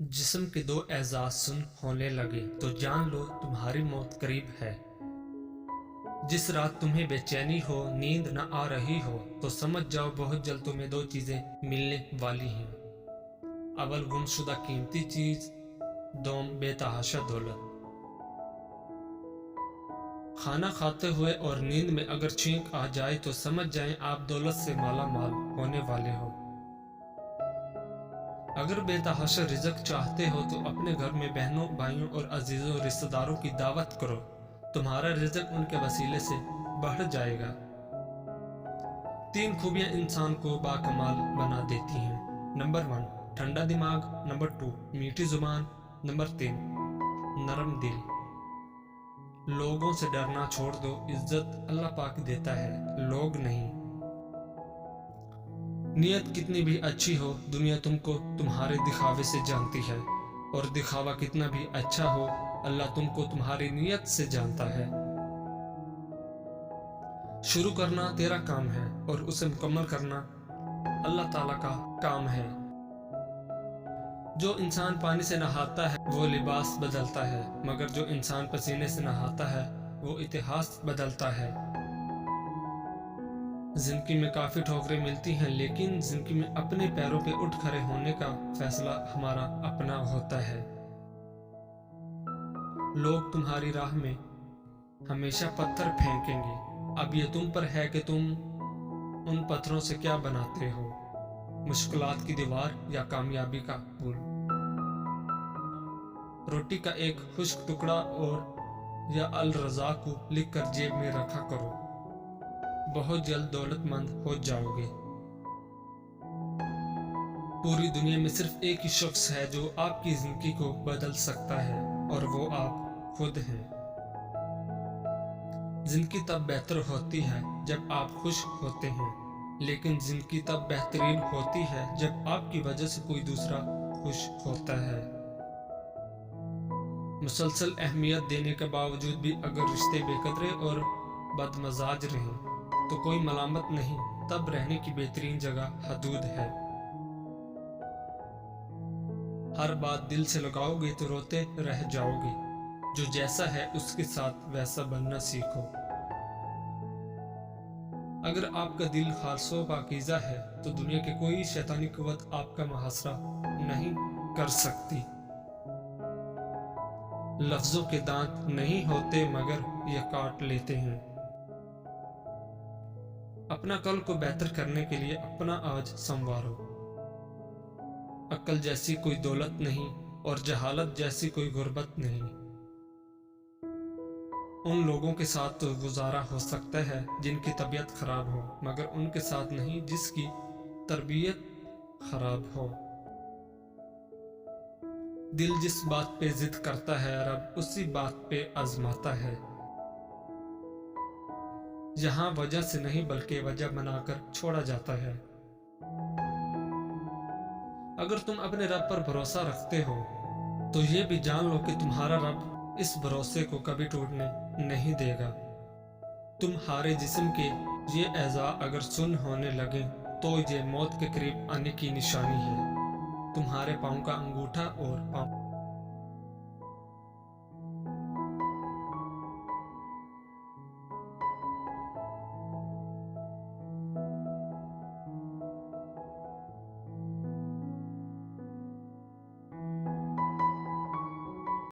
जिस्म के दो एजाज सुन होने लगे तो जान लो तुम्हारी मौत करीब है। जिस रात तुम्हें बेचैनी हो, नींद न आ रही हो, तो समझ जाओ बहुत जल्द तुम्हें दो चीजें मिलने वाली हैं। अव्वल गुमशुदा कीमती चीज, दोम बेतहाशा दौलत। खाना खाते हुए और नींद में अगर छींक आ जाए तो समझ जाएं आप दौलत से माला माल होने वाले हो। अगर बेतहाशा रिज़्क चाहते हो तो अपने घर में बहनों, भाइयों और अजीजों रिश्तेदारों की दावत करो, तुम्हारा रिज़्क उनके वसीले से बढ़ जाएगा। 3 खूबियां इंसान को बाकमाल बना देती हैं। नंबर 1 ठंडा दिमाग, नंबर 2 मीठी जुबान, नंबर 3 नरम दिल। लोगों से डरना छोड़ दो, इज्जत अल्लाह पाक देता है, लोग नहीं। नियत कितनी भी अच्छी हो, दुनिया तुमको तुम्हारे दिखावे से जानती है, और दिखावा कितना भी अच्छा हो, अल्लाह तुमको तुम्हारी नियत से जानता है। शुरू करना तेरा काम है और उसे मुकम्मल करना अल्लाह ताला का काम है। जो इंसान पानी से नहाता है वो लिबास बदलता है, मगर जो इंसान पसीने से नहाता है वो इतिहास बदलता है। जिंदगी में काफ़ी ठोकरें मिलती हैं, लेकिन जिंदगी में अपने पैरों पे उठ खड़े होने का फैसला हमारा अपना होता है। लोग तुम्हारी राह में हमेशा पत्थर फेंकेंगे, अब ये तुम पर है कि तुम उन पत्थरों से क्या बनाते हो, मुश्किलात की दीवार या कामयाबी का पुल। रोटी का एक खुश्क टुकड़ा और या अल रज़ा को लिख कर जेब में रखा करो, बहुत जल्द दौलतमंद हो जाओगे। पूरी दुनिया में सिर्फ एक ही शख्स है जो आपकी जिंदगी को बदल सकता है, और वो आप खुद हैं। जिंदगी तब बेहतर होती है जब आप खुश होते हैं, लेकिन जिंदगी तब बेहतरीन होती है जब आपकी वजह से कोई दूसरा खुश होता है। मुसलसल अहमियत देने के बावजूद भी अगर रिश्ते बेकदरे और बदमजाज रहें तो कोई मलामत नहीं, तब रहने की बेहतरीन जगह हदूद है। हर बात दिल से लगाओगे तो रोते रह जाओगे, जो जैसा है उसके साथ वैसा बनना सीखो। अगर आपका दिल खालसो पाकीज़ा है तो दुनिया की कोई शैतानी कुव्वत आपका मुहासरा नहीं कर सकती। लफ्जों के दांत नहीं होते मगर ये काट लेते हैं। अपना कल को बेहतर करने के लिए अपना आज संवारो। अक्ल जैसी कोई दौलत नहीं और जहालत जैसी कोई गुर्बत नहीं। उन लोगों के साथ तो गुजारा हो सकता है जिनकी तबीयत खराब हो, मगर उनके साथ नहीं जिसकी तरबियत खराब हो। दिल जिस बात पे जिद करता है, रब उसी बात पे आजमाता है। जहां वजह से नहीं बल्कि वजह बनाकर छोड़ा जाता है। अगर तुम अपने रब पर भरोसा रखते हो तो ये भी जान लो कि तुम्हारा रब इस भरोसे को कभी टूटने नहीं देगा। तुम्हारे जिस्म के ये एज़ा अगर सुन होने लगे तो ये मौत के करीब आने की निशानी है। तुम्हारे पाँव का अंगूठा और पाँव